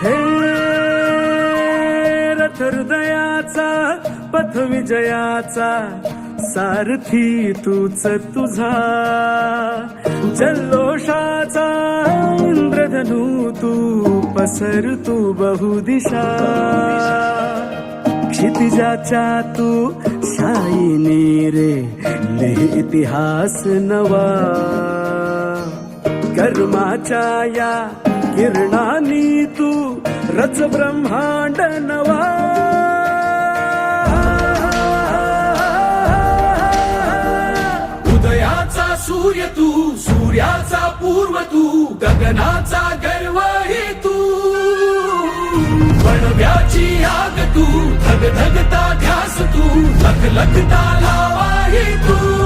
हे रथ हृदयाचा पथ विजयाचा सारथी तूच तुझा, जल्लोषाचा इंद्रधनू तू पसर तू बहुदिशा, क्षितिजाच्या तू शाईनी रे लिहि इतिहास नवा, कर्माच्या या किरणानी तू रच ब्रह्मांड नवा, उदयाचा सूर्य तू, सूर्याचा पूर्व तू, गगनाचा गर्व हे तू, वणव्याची आग तू, धगधगता ध्यास तू, लखलखता लावा हे तू.